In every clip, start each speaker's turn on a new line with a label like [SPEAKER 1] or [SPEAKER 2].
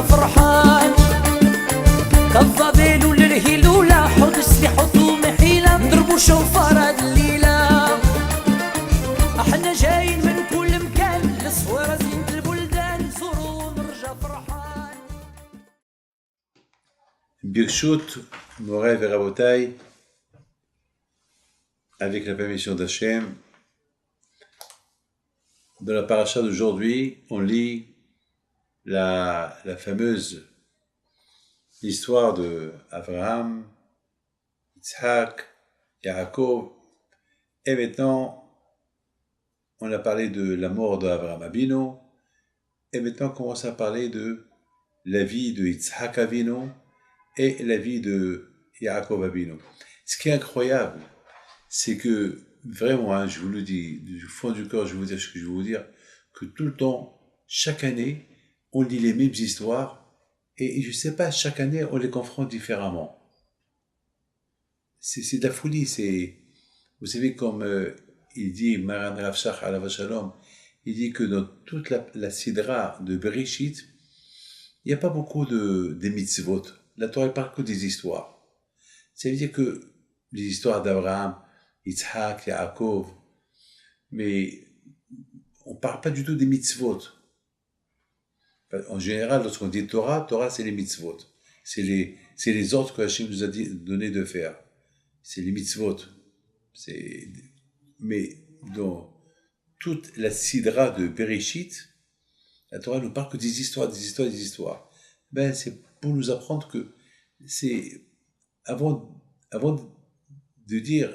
[SPEAKER 1] ونرجع فرحان كالظبيل للهلولة حط سلاح حطوم حيلة نضربوا شوفار هاد الليلة احنا جايين من كل مكان للصويرة زينة البلدان نزوروا ونرجع فرحان.
[SPEAKER 2] Birshut, Morel Verabotai, avec la permission d'Hachem. Dans la paracha d'aujourd'hui, on lit la fameuse histoire de Abraham, Yitzhak, Yaakov. Et maintenant, on a parlé de la mort d'Abraham Avinu. Et maintenant, on commence à parler de la vie de Yitzhak Avinu et la vie de Yaakov Avinu. Ce qui est incroyable, c'est que vraiment, hein, je vous le dis, du fond du cœur, je vais vous dire ce que je vais vous dire, que tout le temps, chaque année, on lit les mêmes histoires, et je ne sais pas, chaque année, on les confronte différemment. C'est de la folie, vous savez, comme il dit, Maran Rav Shach alav shalom, il dit que dans toute la sidra de Bereshit, il n'y a pas beaucoup des mitzvot. La Torah ne parle que des histoires. Ça veut dire que les histoires d'Abraham, Yitzhak, Yaakov, mais on ne parle pas du tout des mitzvot. En général, lorsqu'on dit Torah, c'est les mitzvot. C'est les ordres que Hachem nous a donné de faire. C'est les mitzvot. Mais dans toute la sidra de Bereshit, la Torah ne parle que des histoires. Ben, c'est pour nous apprendre que c'est avant de dire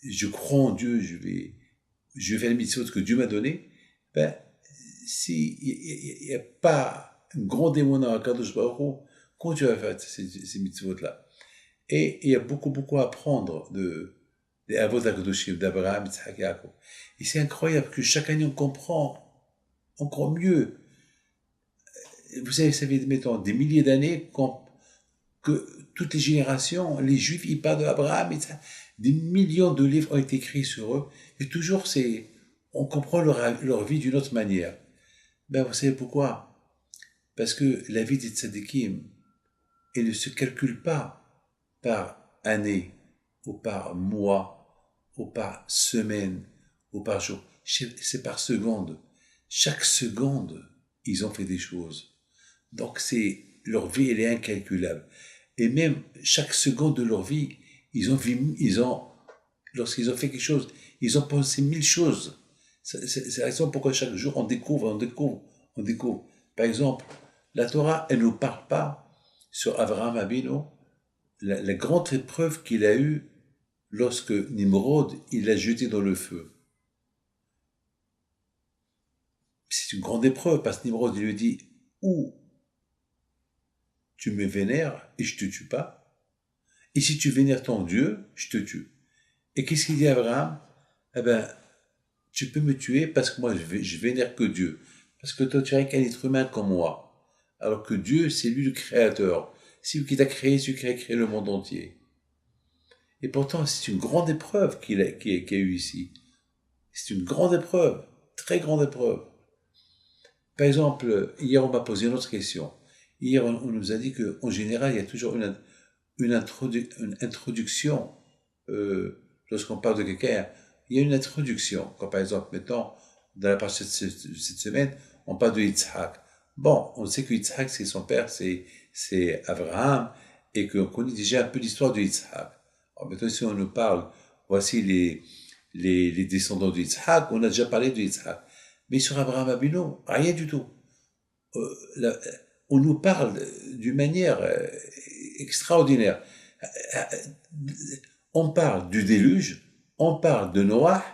[SPEAKER 2] je crois en Dieu, je vais faire les mitzvot que Dieu m'a donné, ben, il n'y a pas un grand démon dans Akadosh Baruch Hu, comment tu vas faire ces mitzvot-là? Et il y a beaucoup à apprendre des avot HaKadoshim, d'Abraham, Yitzhak, Yaakov. Et c'est incroyable que chaque année on comprend encore mieux. Vous savez, ça fait, mettons, des milliers d'années que toutes les générations, les Juifs, ils parlent d'Abraham, des millions de livres ont été écrits sur eux, et toujours on comprend leur vie d'une autre manière. Ben, vous savez pourquoi? Parce que la vie des tzadikim, elle ne se calcule pas par année, ou par mois, ou par semaine, ou par jour. C'est par seconde. Chaque seconde, ils ont fait des choses. Donc leur vie, elle est incalculable. Et même chaque seconde de leur vie, lorsqu'ils ont fait quelque chose, ils ont pensé 1000 choses. C'est la raison pourquoi chaque jour on découvre. Par exemple, la Torah, elle ne nous parle pas sur Abraham Avinu, la grande épreuve qu'il a eue lorsque Nimrod, il l'a jeté dans le feu. C'est une grande épreuve parce que Nimrod, il lui dit, ou tu me vénères et je te tue pas, et si tu vénères ton Dieu, je te tue. Et qu'est-ce qu'il dit à Abraham? Eh ben, tu peux me tuer parce que moi je vénère que Dieu, parce que toi tu n'es qu'un être humain comme moi, alors que Dieu c'est lui le créateur, c'est lui qui t'a créé, c'est lui qui a créé le monde entier. Et pourtant c'est une grande épreuve qu'il a eue ici. C'est une grande épreuve, très grande épreuve. Par exemple, hier on m'a posé une autre question. Hier on nous a dit qu'en général il y a toujours une introduction lorsqu'on parle de quelqu'un. Il y a une introduction. Quand par exemple, maintenant, dans la partie de cette semaine, on parle de Yitzhak. Bon, on sait que Yitzhak, c'est son père, c'est Abraham, et qu'on connaît déjà un peu l'histoire de Yitzhak. Alors maintenant, si on nous parle, voici les descendants de Yitzhak, on a déjà parlé de Yitzhak. Mais sur Abraham Avinu, rien du tout. On nous parle d'une manière extraordinaire. On parle du déluge, on parle de Noah,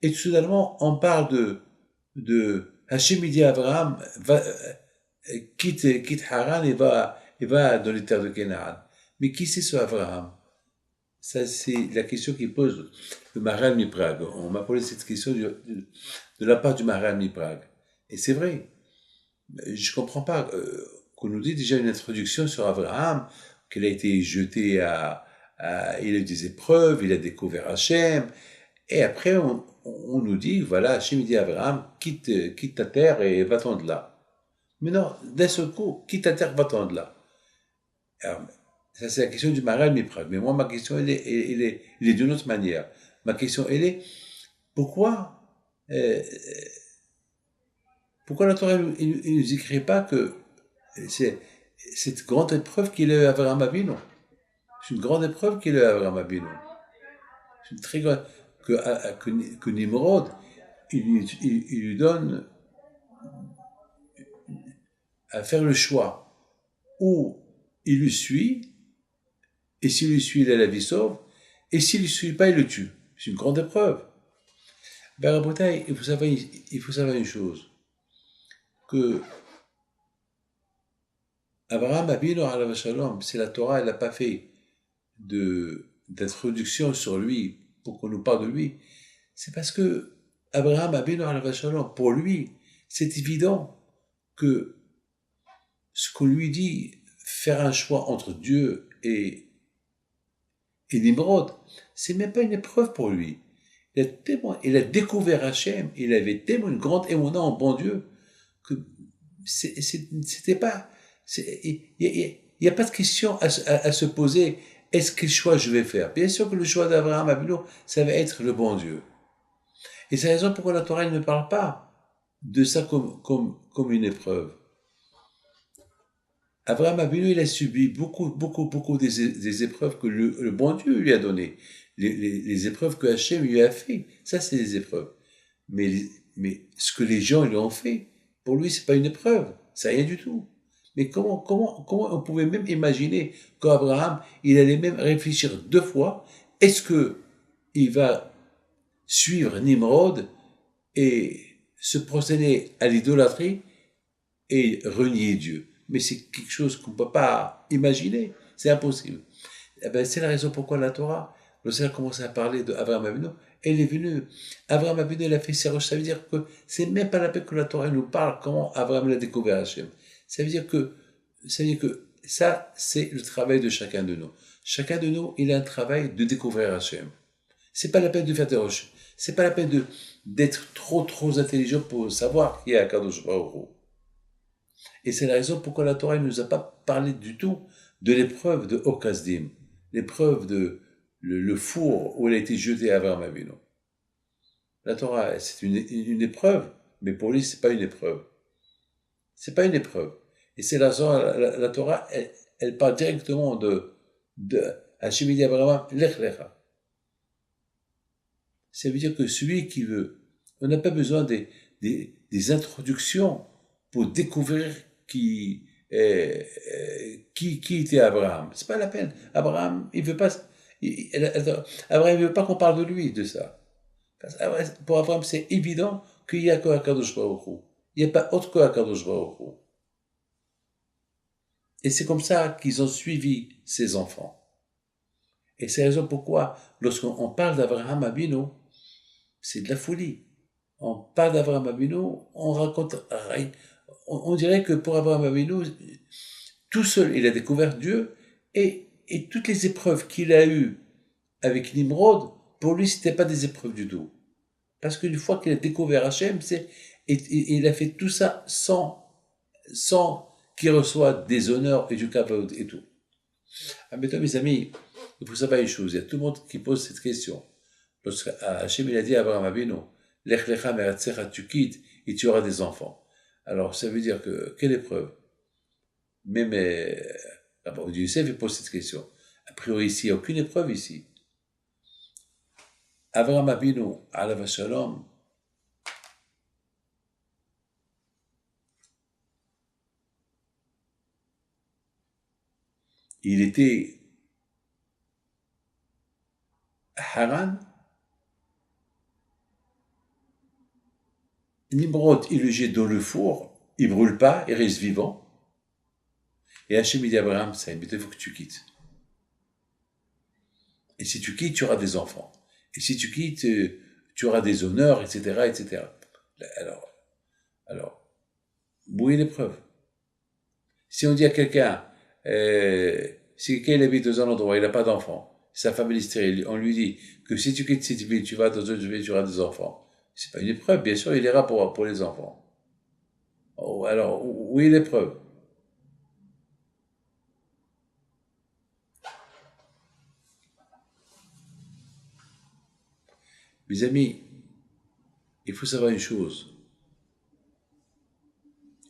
[SPEAKER 2] et tout soudainement, on parle de Hachem dit à Abraham, quitte Haran et va dans les terres de Canaan. Mais qui c'est ce Abraham? Ça, c'est la question qui pose le Maharal MiPrague. On m'a posé cette question de la part du Maharal MiPrague. Et c'est vrai. Je comprends pas qu'on nous dit déjà une introduction sur Abraham, qu'il a été jeté il a eu des épreuves, il a découvert Hachem, et après on nous dit, voilà, Hachem dit à Abraham, quitte ta terre et va-t'en de là. Maintenant, d'un seul coup, qui t'interre va-t-on là? Alors, ça, c'est la question du Maharal Miprag. Mais moi, ma question, elle est d'une autre manière. Ma question, elle est, pourquoi, euh, pourquoi la Torah ne nous écrit pas que c'est cette grande épreuve qu'il a eu Abraham Avinu? C'est une grande épreuve qu'il a eu Abraham Avinu. C'est une très grande, que Nimrod, il lui donne à faire le choix. Ou il le suit, et s'il le suit, il a la vie sauve, et s'il ne le suit pas, il le tue. C'est une grande épreuve. Ben, Rabotai, il faut savoir une chose, que Abraham Avinu alav shalom, c'est la Torah, elle n'a pas fait d'introduction sur lui pour qu'on nous parle de lui. C'est parce que Abraham Avinu alav shalom, pour lui, c'est évident que ce qu'on lui dit, faire un choix entre Dieu et Nimrod, c'est même pas une épreuve pour lui. Il a découvert Hachem, il avait tellement une grande émotion en bon Dieu, que c'était pas, il n'y a pas de question à se poser, est-ce quel choix je vais faire? Bien sûr que le choix d'Abraham Avinu, ça va être le bon Dieu. Et c'est la raison pourquoi la Torah ne parle pas de ça comme une épreuve. Abraham Avinu, il a subi beaucoup des épreuves que le bon Dieu lui a données. Les épreuves que Hachem lui a fait, ça c'est des épreuves. Mais ce que les gens lui ont fait, pour lui, c'est pas une épreuve. C'est rien du tout. Mais comment on pouvait même imaginer qu'Abraham, il allait même réfléchir 2 fois, est-ce que il va suivre Nimrod et se procéder à l'idolâtrie et renier Dieu? Mais c'est quelque chose qu'on ne peut pas imaginer. C'est impossible. Eh ben, c'est la raison pourquoi la Torah, lorsqu'elle a commencé à parler d'Abraham Avinu, elle est venue. Abraham Avinu, il a fait ses recherches. Ça veut dire que c'est même pas la peine que la Torah nous parle comment Abraham l'a découvert Hachem. Ça veut dire que ça, c'est le travail de chacun de nous. Chacun de nous, il a un travail de découvrir Hachem. C'est pas la peine de faire des recherches. C'est pas la peine d'être trop intelligent pour savoir qui est Akadosh Baruch Hu. Et c'est la raison pourquoi la Torah ne nous a pas parlé du tout de l'épreuve de Okazdim, l'épreuve de le four où elle a été jetée à Abraham Avinu. La Torah, c'est une épreuve, mais pour lui, c'est pas une épreuve. C'est pas une épreuve. Et c'est la Torah, elle parle directement de Hachem dit à Abraham, Lech Lecha. Ça veut dire que celui qui veut, on n'a pas besoin des introductions pour découvrir qui était Abraham. C'est pas la peine. Abraham, il veut pas, Abraham, il veut pas qu'on parle de lui, de ça. Pour Abraham, c'est évident qu'il y a que Akadosh Baruch Hu. Il n'y a pas autre que Akadosh Baruch Hu. Et c'est comme ça qu'ils ont suivi ses enfants. Et c'est la raison pourquoi, lorsqu'on parle d'Abraham Avinu, c'est de la folie. On parle d'Abraham Avinu, on raconte, on dirait que pour Abraham Avinu, tout seul, il a découvert Dieu, et toutes les épreuves qu'il a eues avec Nimrod, pour lui, c'était pas des épreuves du tout. Parce qu'une fois qu'il a découvert Hachem, il a fait tout ça sans qu'il reçoive des honneurs et du kavod et tout. Ah, maintenant, mes amis, il faut savoir une chose, il y a tout le monde qui pose cette question. Lorsque Hachem, il a dit à Abraham Avinu, Lech lecha meratzecha, tu quittes et tu auras des enfants. Alors, ça veut dire que, quelle épreuve? Même, Rabbi Yosef, il pose cette question. A priori, ici, il n'y a aucune épreuve ici. Abraham Avinu, alav shalom, il était à Haran. Nimrod, il le jette dans le four, il brûle pas, il reste vivant. Et Hachem dit à Abraham, ça, il faut que tu quittes. Et si tu quittes, tu auras des enfants. Et si tu quittes, tu auras des honneurs, etc., etc. Alors, où est l'épreuve? Si on dit à quelqu'un, si quelqu'un habite dans un endroit, il n'a pas d'enfants, sa femme est stérile, on lui dit que si tu quittes cette ville, tu vas dans une ville, tu auras des enfants. C'est pas une épreuve, bien sûr, il ira pour les enfants. Oh, alors, où est l'épreuve? Mes amis, il faut savoir une chose.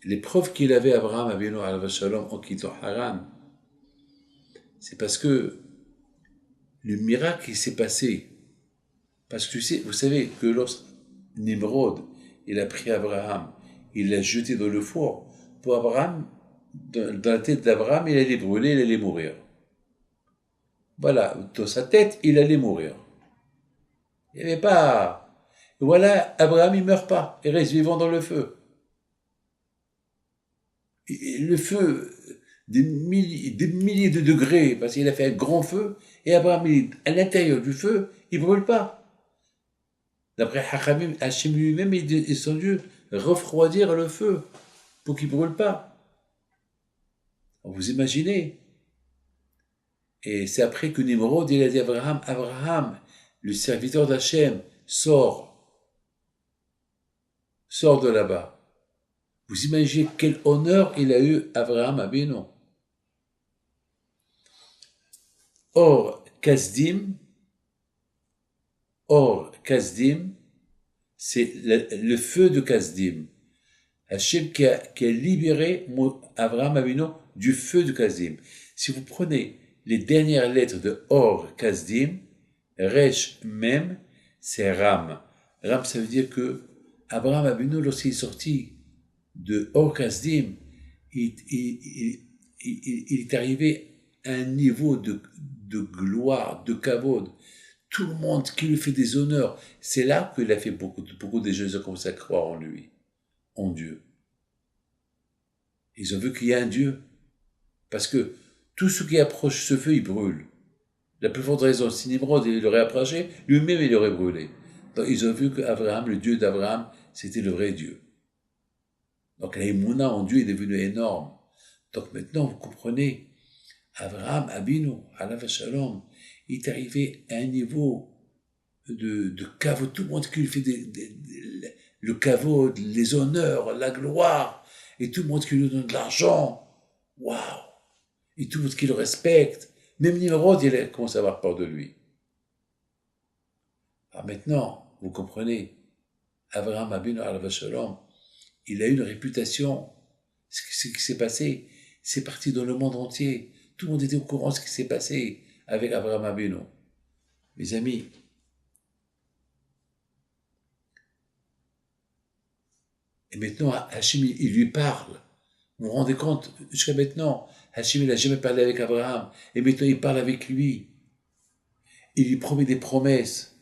[SPEAKER 2] L'épreuve qu'il avait Abraham Avinu alayhi shalom en quittant Haran, c'est parce que le miracle qui s'est passé, parce que vous savez que lorsque Nimrod, il a pris Abraham, il l'a jeté dans le four, pour Abraham, dans la tête d'Abraham, il allait brûler, il allait mourir. Voilà, dans sa tête, il allait mourir. Il n'y avait pas... Voilà, Abraham, il meurt pas, il reste vivant dans le feu. Et le feu, des milliers de degrés, parce qu'il a fait un grand feu, et Abraham, il est à l'intérieur du feu, il brûle pas. D'après Hachamim, Hachem lui-même et son Dieu refroidir le feu pour qu'il brûle pas. Vous imaginez? Et c'est après que Nimrod, il a dit à Abraham, Abraham, le serviteur d'Hachem, sors de là-bas. Vous imaginez quel honneur il a eu Abraham Avinu. Or, Kasdim, c'est le feu de Kasdim. Hachem qui a libéré Abraham Avinu du feu de Kasdim. Si vous prenez les dernières lettres de Or Kasdim, Resh Mem, c'est Ram. Ram, ça veut dire que Abraham Avinu, lorsqu'il est sorti de Or Kasdim, il est arrivé à un niveau de gloire, de kavod. Tout le monde qui lui fait des honneurs. C'est là qu'il a fait beaucoup de gens ont commencé à croire en lui, en Dieu. Ils ont vu qu'il y a un Dieu. Parce que tout ce qui approche ce feu, il brûle. La plus forte raison, si Nimrod il l'aurait approché, lui-même il aurait brûlé. Donc ils ont vu qu'Abraham, le Dieu d'Abraham, c'était le vrai Dieu. Donc la Emouna en Dieu est devenue énorme. Donc maintenant, vous comprenez, Abraham, Abinu, alav shalom, il est arrivé à un niveau de kavod, tout le monde qui lui fait le kavod, les honneurs, la gloire, et tout le monde qui lui donne de l'argent. Waouh! Et tout le monde qui le respecte. Même Nimrod, il commence à avoir peur de lui. Alors maintenant, vous comprenez, Abraham Abinu alav shalom, il a eu une réputation. Ce qui s'est passé, c'est parti dans le monde entier. Tout le monde était au courant de ce qui s'est passé avec Abraham Avinu. Mes amis, et maintenant, Hachem, il lui parle. Vous vous rendez compte, jusqu'à maintenant, Hachem, il n'a jamais parlé avec Abraham. Et maintenant, il parle avec lui. Il lui promet des promesses.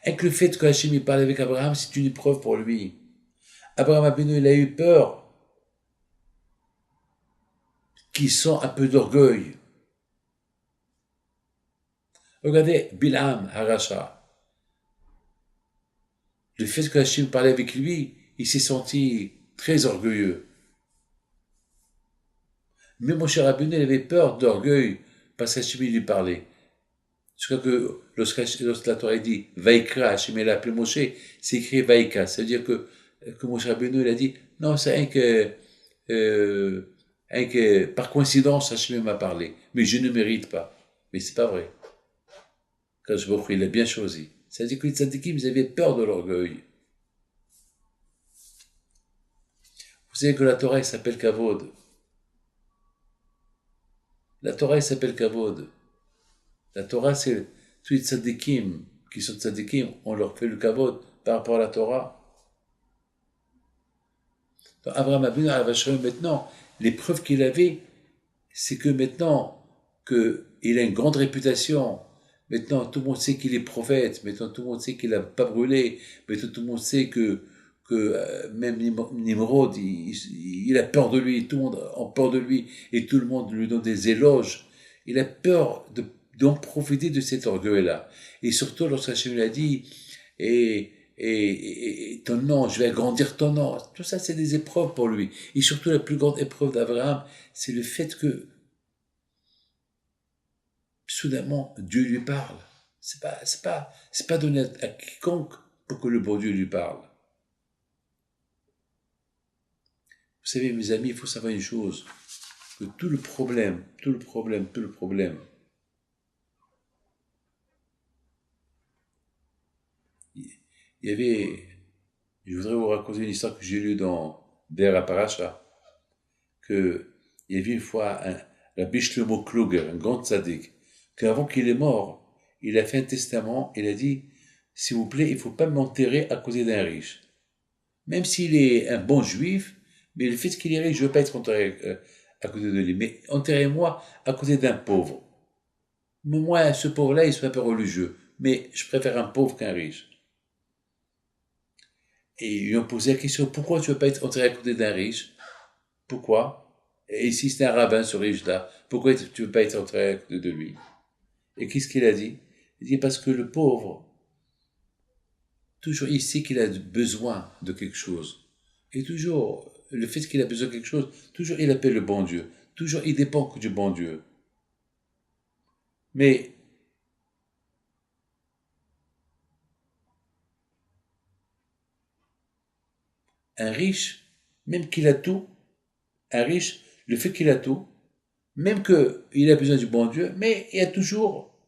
[SPEAKER 2] Avec le fait que Hachem, il parle avec Abraham, c'est une épreuve pour lui. Abraham Avinu, il a eu peur qu'il sent un peu d'orgueil. Regardez Bilham, Harasha. Le fait que Hachem parlait avec lui, il s'est senti très orgueilleux. Mais mon cher Rabbeinu, il avait peur d'orgueil parce qu'Hachem lui parlait. Je crois que lorsque la Torah dit Vaikra, Hachem l'a appelé Moshe, c'est écrit Vaika. C'est-à-dire que mon cher Rabbeinu, il a dit non, c'est rien que par coïncidence, Hachem m'a parlé. Mais je ne mérite pas. Mais c'est pas vrai. Quand je vois il a bien choisi. C'est-à-dire que les tzadikim, ils avaient peur de l'orgueil. Vous savez que la Torah, elle s'appelle Kavod. La Torah, elle s'appelle Kavod. La Torah, c'est tous les tzadikim qui sont tzadikim, on leur fait le Kavod par rapport à la Torah. Donc, Abraham Avinu, maintenant, l'épreuve qu'il avait, c'est que maintenant qu'il a une grande réputation, maintenant tout le monde sait qu'il est prophète, maintenant tout le monde sait qu'il n'a pas brûlé, maintenant tout le monde sait que même Nimrod, il a peur de lui, tout le monde a peur de lui, et tout le monde lui donne des éloges. Il a peur d'en profiter de cet orgueil-là. Et surtout lorsqu'Hachem lui a dit, et ton nom, je vais agrandir ton nom. Tout ça, c'est des épreuves pour lui. Et surtout, la plus grande épreuve d'Abraham, c'est le fait que, soudainement, Dieu lui parle. C'est pas donné à quiconque pour que le bon Dieu lui parle. Vous savez, mes amis, il faut savoir une chose, que tout le problème, il y avait, je voudrais vous raconter une histoire que j'ai lue dans Der Aparacha, que il y avait une fois Rabbi Shlomo Kluger, un grand tzaddik, qu'avant qu'il est mort, il a fait un testament, il a dit, s'il vous plaît, il ne faut pas m'enterrer à côté d'un riche. Même s'il est un bon juif, mais le fait qu'il est riche, je ne veux pas être enterré à côté de lui, mais enterrez-moi à côté d'un pauvre. Moi, ce pauvre-là, il soit un peu religieux, mais je préfère un pauvre qu'un riche. Et ils lui ont posé la question, pourquoi tu ne veux pas être enterré à côté d'un riche? Pourquoi? Et ici, c'est un rabbin, ce riche-là. Pourquoi tu ne veux pas être enterré à côté de lui? Et qu'est-ce qu'il a dit? Il dit, parce que le pauvre, toujours, il sait qu'il a besoin de quelque chose. Et toujours, le fait qu'il a besoin de quelque chose, toujours, il appelle le bon Dieu. Toujours, il dépend que du bon Dieu. Mais un riche, même qu'il a tout, un riche, le fait qu'il a tout, même qu'il a besoin du bon Dieu, mais il y a toujours,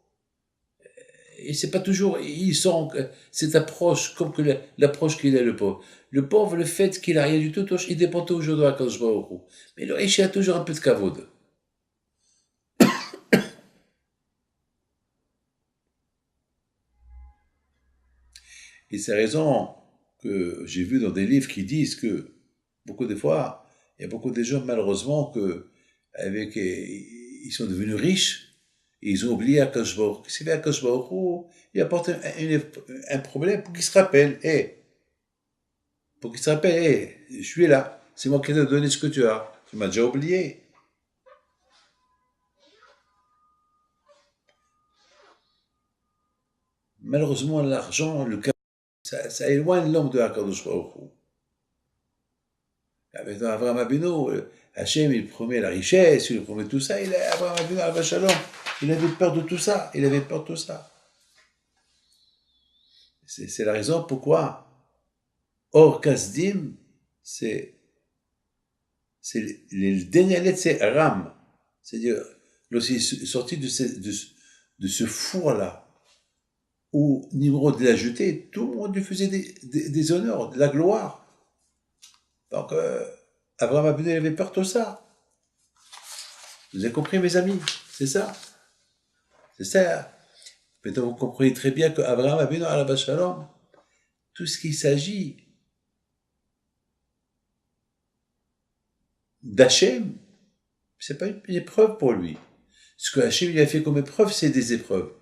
[SPEAKER 2] et c'est pas toujours, il sent cette approche, comme que l'approche qu'il a le pauvre. Le pauvre, le fait qu'il a rien du tout, il dépend toujours de la cause Baruch. Mais le riche, il a toujours un peu de kavod. Et c'est raison que j'ai vu dans des livres qui disent que beaucoup de fois, il y a beaucoup de gens malheureusement ils sont devenus riches et ils ont oublié Akash Baruch. C'est bien Akash Baruch, il apporte un problème pour qu'ils se rappellent, je suis là, c'est moi qui t'ai donné ce que tu as. Tu m'as déjà oublié. Malheureusement, l'argent, ça éloigne l'homme de Akadosh Baruch Hu. Avec Abraham Abino, Hachem, il promet la richesse, il promet tout ça. Abraham Abino, Abba Shalom, il avait peur de tout ça. Il avait peur de tout ça. C'est la raison pourquoi Or Kasdim, c'est le dernier lettre, c'est Ram. C'est-à-dire, lorsqu'il est sorti de ce four-là, où Nimrod l'a jeté, tout le monde lui faisait des honneurs, de la gloire. Donc, Abraham Abinu avait peur de tout ça. Vous avez compris, mes amis? C'est ça. C'est ça. Maintenant, vous comprenez très bien qu'Abraham Abinu, Alaba Shalom, tout ce qu'il s'agit d'Hachem, c'est pas une épreuve pour lui. Ce que Hachem lui a fait comme épreuve, c'est des épreuves.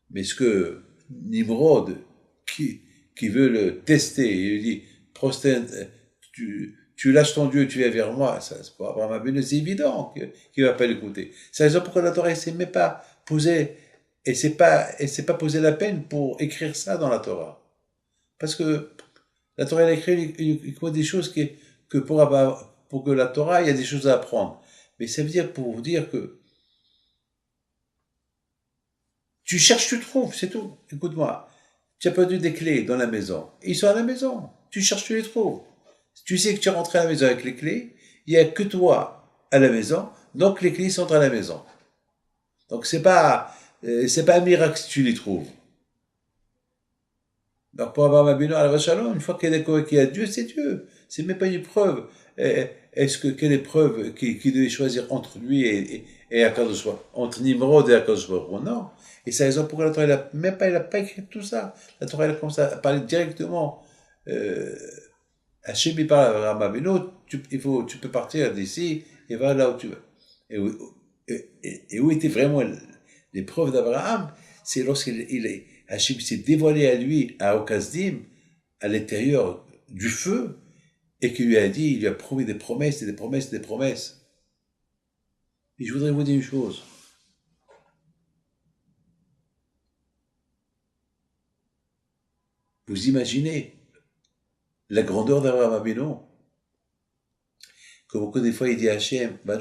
[SPEAKER 2] Mais ce que Nimrod, qui veut le tester, il lui dit, prosterne, tu lâches ton Dieu, tu viens vers moi, ça, c'est pour Abraham Abinu, c'est évident qu'il ne va pas l'écouter. C'est la raison pourquoi la Torah ne s'est même pas posée, et c'est pas posé la peine pour écrire ça dans la Torah. Parce que la Torah, elle a écrit uniquement des choses que pour que la Torah, il y a des choses à apprendre. Mais ça veut dire pour vous dire que tu cherches, tu trouves, c'est tout. Écoute-moi, tu as perdu des clés dans la maison. Ils sont à la maison. Tu cherches, tu les trouves. Tu sais que tu es rentré à la maison avec les clés, il n'y a que toi à la maison, donc les clés sont à la maison. Donc c'est pas un miracle si tu les trouves. Donc pour avoir ma bénédiction à la Shalom, une fois qu'il y a Dieu, c'est Dieu. C'est même pas une preuve. Quelle épreuve qui devait choisir entre lui et Akadosh Baruch Hu, entre Nimrod et Akadosh Baruch Hu? Non. Et c'est la raison pourquoi la Torah, elle a pas écrit tout ça. La Torah, elle a commencé à parler directement. Hachem, il parle à Abraham Abinu, tu peux partir d'ici et va là où tu veux. Et où était vraiment l'épreuve d'Abraham? C'est Hachem s'est dévoilé à lui, à Okazdim, à l'intérieur du feu, et qu'il lui a dit, il lui a promis des promesses, et des promesses, et des promesses. Et je voudrais vous dire une chose. Vous imaginez la grandeur d'Abraham Abinu, que beaucoup des fois il dit à Hachem, moi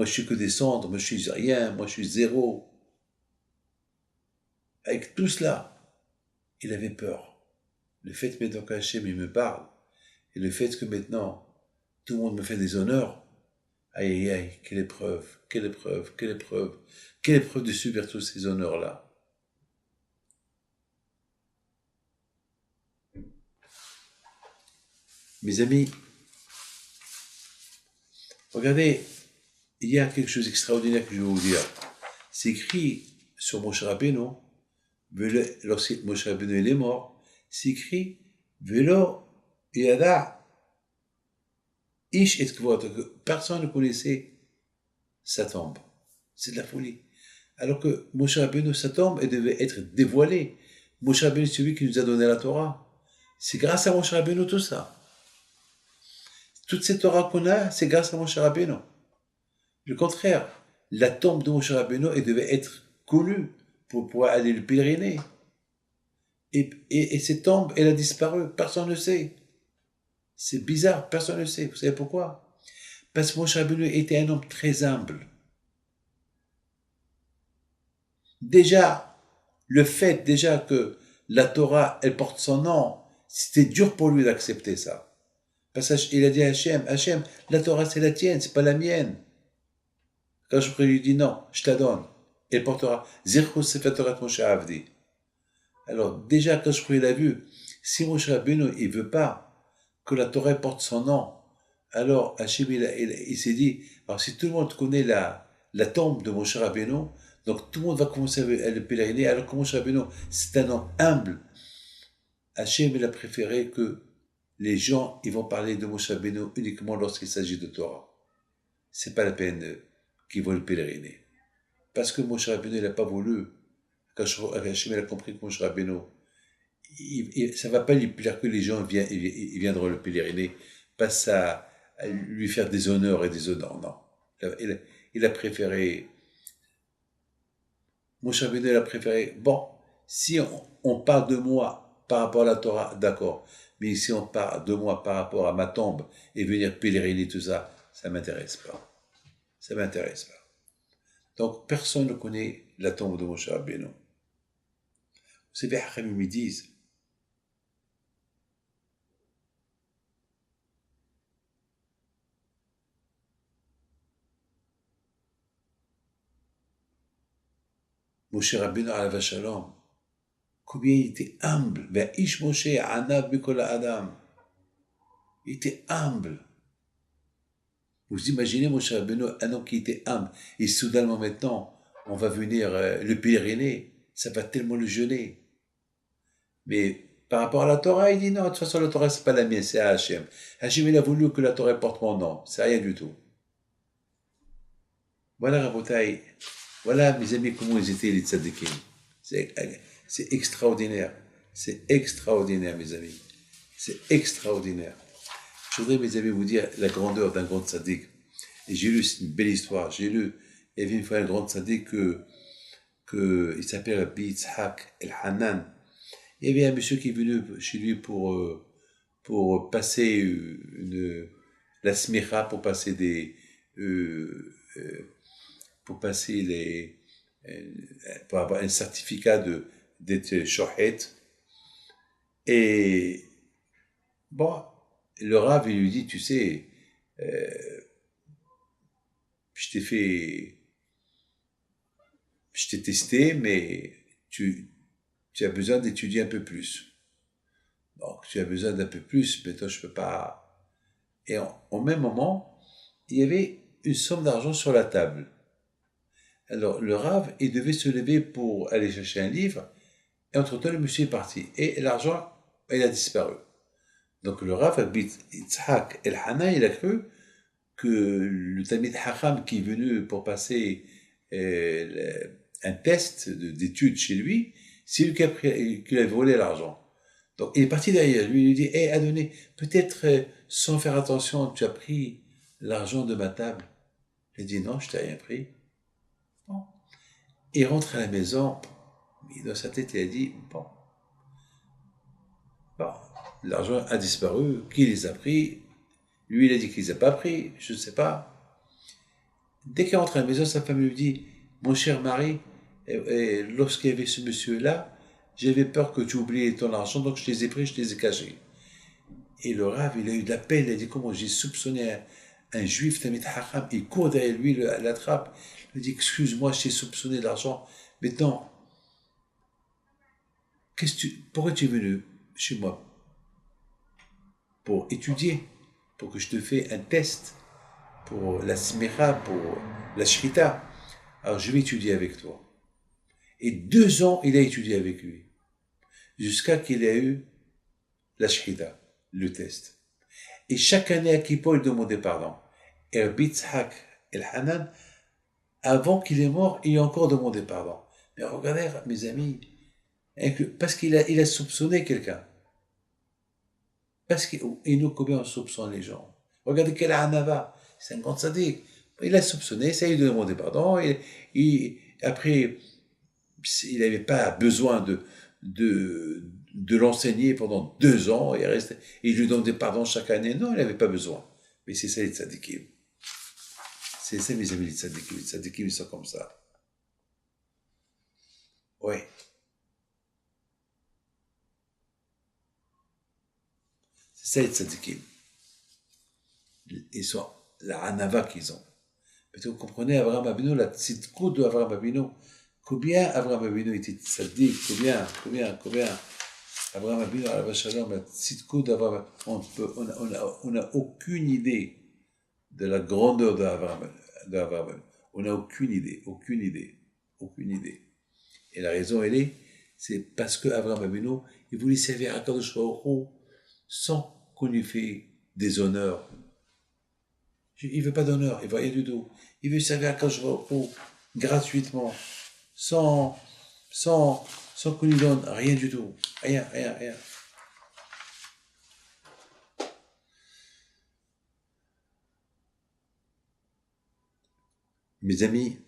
[SPEAKER 2] je suis que des cendres, moi je suis rien, moi je suis zéro. Avec tout cela, il avait peur. Le fait maintenant qu'Hachem il me parle, Et le fait que maintenant, tout le monde me fait des honneurs, aïe aïe aïe, quelle épreuve, quelle épreuve, quelle épreuve, quelle épreuve de subir tous ces honneurs-là. Mes amis, regardez, il y a quelque chose d'extraordinaire que je vais vous dire. C'est écrit sur Moshe Rabbeinu, lorsque Moshe Rabbeinu il est mort, c'est écrit Velo Yada Ish et Kvot, que personne ne connaissait sa tombe. C'est de la folie. Alors que Moshe Rabbeinu, sa tombe, elle devait être dévoilée. Moshe Rabbeinu, c'est celui qui nous a donné la Torah. C'est grâce à Moshe Rabbeinu tout ça. Toute cette Torah qu'on a, c'est grâce à Moshe Rabbeinu. Le contraire, la tombe de Moshe Rabbeinu, elle devait être connue pour pouvoir aller le pèleriner. Et cette tombe, elle a disparu. Personne ne sait. C'est bizarre, personne ne sait. Vous savez pourquoi? Parce que Moshe Rabbeinu était un homme très humble. Déjà, le fait que la Torah, elle porte son nom, c'était dur pour lui d'accepter ça. Parce qu'il a dit à Hachem, la Torah c'est la tienne, c'est pas la mienne. Quand je lui dis non, je te la donne. Elle portera Zirchus Sefer Torah Moshe Avdi. Alors déjà quand je l'a vu, si Moshe Rabbeinu il veut pas que la Torah porte son nom, alors Hachem il s'est dit, alors si tout le monde connaît la tombe de Moshe Rabbeinu, donc tout le monde va commencer à le pèleriner, alors que Moshe Rabbeinu c'est un homme humble. Hachem il a préféré que les gens ils vont parler de Moshe Rabbeinu uniquement lorsqu'il s'agit de Torah. C'est pas la peine qu'ils vont le pèleriner. Parce que Moshe Rabbeinu, il n'a pas voulu. Quand Hachem a compris que Moshe Rabbeinu, ça ne va pas lui plaire que les gens ils viendront le pèleriner, pas à lui faire des honneurs et des honneurs, non. Il a préféré, Moshe Rabbeinu, il a préféré, bon, si on parle de moi par rapport à la Torah, d'accord, mais si on parle de moi par rapport à ma tombe et venir pèleriner tout ça, ça ne m'intéresse pas. Ça ne m'intéresse pas. Donc, personne ne connaît la tombe de Moshe Rabbeinu. Vous savez, Hachamim ils disent, Moshe Rabbeinu alav shalom, combien il était humble. Ish Moshe anav bikol adam. Il était humble. Vous imaginez Moshe Rabbeinu, un homme qui était humble, et soudainement maintenant, on va venir le pèleriner, ça va tellement le gêner. Mais par rapport à la Torah, il dit non, de toute façon la Torah c'est pas la mienne, c'est à Hachem. Hachem il a voulu que la Torah porte mon nom, c'est rien du tout. Voilà Rabotai, voilà mes amis comment ils étaient les tzadikim. C'est extraordinaire, mes amis, c'est extraordinaire. Je voudrais, mes amis, vous dire la grandeur d'un grand tzaddik. Et j'ai lu, c'est une belle histoire, il y avait une fois un grand tzaddik il s'appelle Rabbi Yitzhak El-Hanan. Il y avait un monsieur qui est venu chez lui pour passer la smicha, pour passer pour avoir un certificat d'être shohet. Et bon, le Rav, il lui dit, tu sais, je t'ai testé, mais tu as besoin d'étudier un peu plus. Donc, tu as besoin d'un peu plus, mais toi, je peux pas. Et au même moment, il y avait une somme d'argent sur la table. Alors, le Rav, il devait se lever pour aller chercher un livre, et entre-temps, le monsieur est parti. Et l'argent, il a disparu. Donc, le Rav, Yitzhak El-Hanan, il a cru que le Talmid Hacham qui est venu pour passer un test d'études chez lui, c'est lui qui a volé l'argent. Donc, il est parti derrière lui, il lui dit, hey, Adonai, peut-être sans faire attention, tu as pris l'argent de ma table. Il dit, non, je t'ai rien pris. Bon. Il rentre à la maison, dans sa tête, il a dit, bon, l'argent a disparu, qui les a pris? Lui, il a dit qu'il les a pas pris, je ne sais pas. Dès qu'il rentre à la maison, sa femme lui dit, mon cher mari, lorsqu'il y avait ce monsieur-là, j'avais peur que tu oublies ton argent, donc je les ai pris, je les ai cachés. Et le Rav, il a eu de la peine, il a dit comment j'ai soupçonné un juif, Tamid Hacham, il court derrière lui, l'attrape, il dit excuse-moi, je t'ai soupçonné d'argent. Maintenant, pourquoi tu es venu chez moi? Pour étudier, pour que je te fasse un test, pour la smicha, pour la shrita. Alors je vais étudier avec toi. Et 2 ans, il a étudié avec lui, jusqu'à qu'il ait eu la shrita, le test. Et chaque année à Kippour, il demandait pardon. Et Rabbi Tzhak el-Hanan, avant qu'il est mort, il a encore demandé pardon. Mais regardez, mes amis, parce qu'il a soupçonné quelqu'un. Parce et nous, combien on soupçonne les gens? Regardez quel anava, c'est un grand sadique. Il a soupçonné, ça, il a demandé pardon. Après, il n'avait pas besoin de l'enseigner pendant 2 ans. Il lui donnait pardon chaque année. Non, il n'avait pas besoin. Mais c'est ça les tzadikim. C'est ça, mes amis, les tzadikim. Les tzadikim, ils sont comme ça. Oui. C'est ça les tzadikim. Ils sont la anava qu'ils ont. Mais vous comprenez, Abraham Avinu, la tzidkout de Abraham Avinu. Combien Abraham Avinu était tzadik? Combien Abraham Avinu, alayhi shalom, la tzidkout d'Abraham Avinu. On n'a aucune idée de la grandeur d'Abraham Avinu. On n'a aucune idée. Et la raison, c'est parce que Abraham Avinu, il voulait servir à Kadosh Baruch Hu sans qu'on lui fait des honneurs. Il veut pas d'honneur, il veut rien du tout. Il veut servir à Kadosh Baruch Hu gratuitement, sans qu'on lui donne rien du tout. Rien. Mes amis,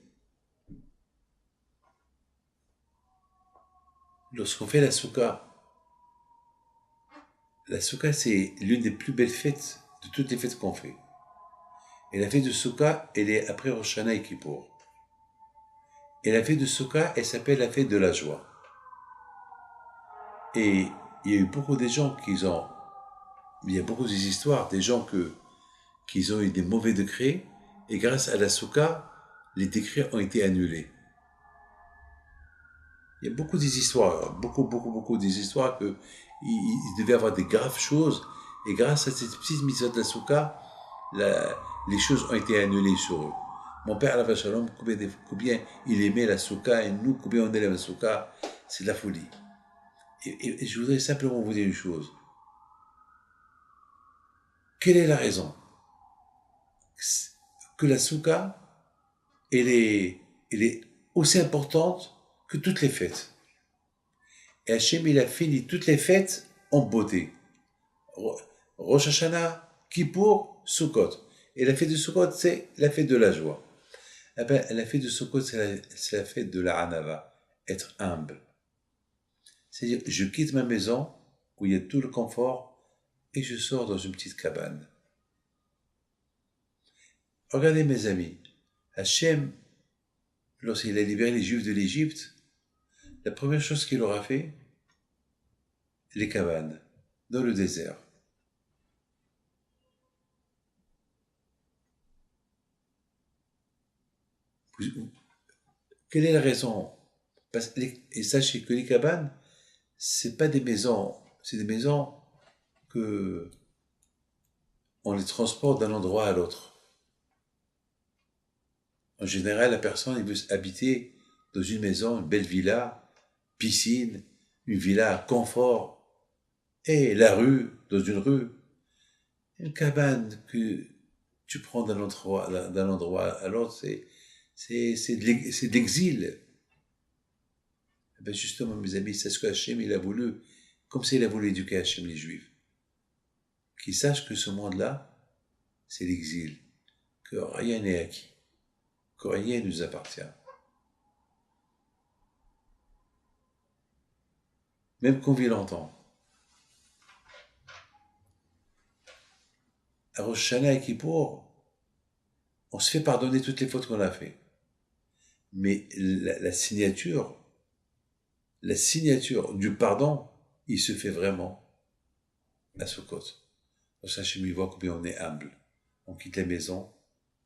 [SPEAKER 2] lorsqu'on fait la soukha, c'est l'une des plus belles fêtes de toutes les fêtes qu'on fait. Et la fête de Soukha, elle est après Rosh Hashanah et Kippour. Et la fête de Soukha, elle s'appelle la fête de la joie. Et il y a eu beaucoup de gens il y a beaucoup d'histoires, des gens qui ont eu des mauvais décrets, et grâce à la Soukha, les décrets ont été annulés. Il y a beaucoup d'histoires, beaucoup d'histoires que il devait avoir des graves choses, et grâce à cette petite mise de la Soukha, les choses ont été annulées sur eux. Mon père, alayhi shalom, combien il aimait la soukha, et nous, combien on aime la soukha, c'est de la folie. Et je voudrais simplement vous dire une chose. Quelle est la raison que la soukha, elle est aussi importante que toutes les fêtes. Et Hachem, il a fini toutes les fêtes en beauté. Rosh Hashanah, Kippour, Sukkot. Et la fête de Sukkot, c'est la fête de la joie. Eh bien, la fête de Sukkot, c'est la fête de la Hanava, être humble. C'est-à-dire, je quitte ma maison, où il y a tout le confort, et je sors dans une petite cabane. Regardez mes amis, Hachem, lorsqu'il a libéré les Juifs de l'Égypte, la première chose qu'il leur a fait, les cabanes, dans le désert. Quelle est la raison? Et sachez que les cabanes, c'est pas des maisons, c'est des maisons que on les transporte d'un endroit à l'autre. En général, la personne elle veut habiter dans une maison, une belle villa, piscine, une villa à confort, et la rue, dans une rue. Une cabane que tu prends d'un endroit à l'autre, c'est de l'exil. Eh bien justement, mes amis, c'est ce que Hachem il a voulu, comme s'il a voulu éduquer Hachem les Juifs. Qu'ils sachent que ce monde-là, c'est l'exil, que rien n'est acquis, que rien ne nous appartient. Même qu'on vit longtemps. À Rosh Hashanah et Kippour, on se fait pardonner toutes les fautes qu'on a fait. Mais la signature du pardon, il se fait vraiment à Sukkot. Lorsqu'un Hachem voit combien on est humble, on quitte la maison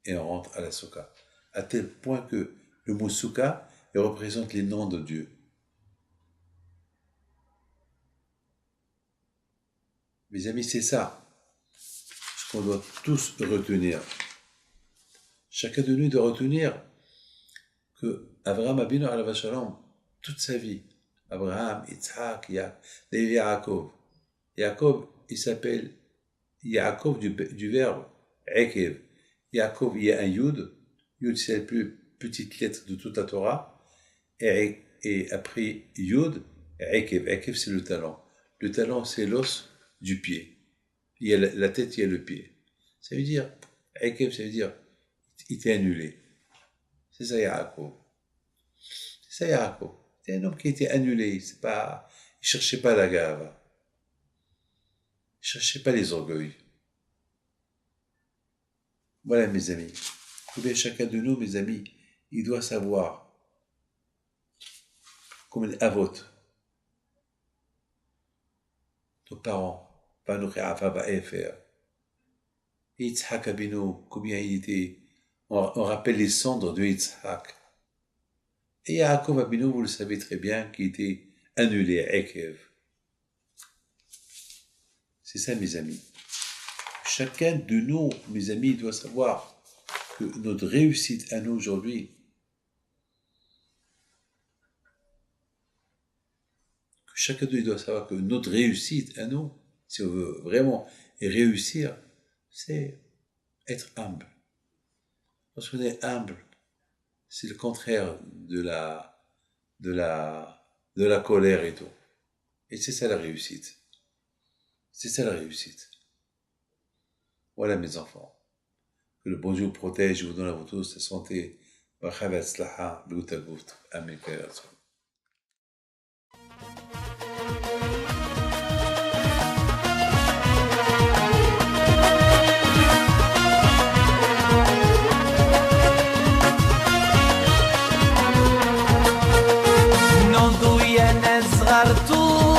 [SPEAKER 2] et on rentre à la souka. À tel point que le mot souka représente les noms de Dieu. Mes amis, c'est ça ce qu'on doit tous retenir. Chacun de nous doit retenir que Abraham Abinu alav shalom, toute sa vie, Abraham, Yitzhak, Yaakov. Yaakov, il s'appelle Yaakov du verbe Ekev. Yaakov, il y a un Yud. Yud, c'est la plus petite lettre de toute la Torah. Et après Yud, Ekev. Ekev, c'est le talon. Le talon, c'est l'os du pied. Il y a la tête, il y a le pied. Ça veut dire, Ekev, ça veut dire, il était annulé. C'est ça, Yaakov. C'est ça, Yaakov. C'est un homme qui a été annulé. Il ne cherchait pas la gave. Il ne cherchait pas les orgueils. Voilà, mes amis. Combien chacun de nous, mes amis, il doit savoir, comme un avot, nos parents, Yitzhak Abinu, combien il était, on rappelle les cendres de Yitzhak. Et Yaakov Abinu, vous le savez très bien, qui était annulé, Ekev. C'est ça, mes amis. Chacun de nous, mes amis, doit savoir que notre réussite à nous aujourd'hui, chacun de nous doit savoir que notre réussite à nous, si on veut vraiment réussir, c'est être humble. Lorsqu'on est humble, c'est le contraire de la colère et tout. Et c'est ça la réussite. C'est ça la réussite. Voilà mes enfants. Que le bon Dieu vous protège et vous donne à vous tous la santé. Amen.
[SPEAKER 1] نوضوا يا ناس صغار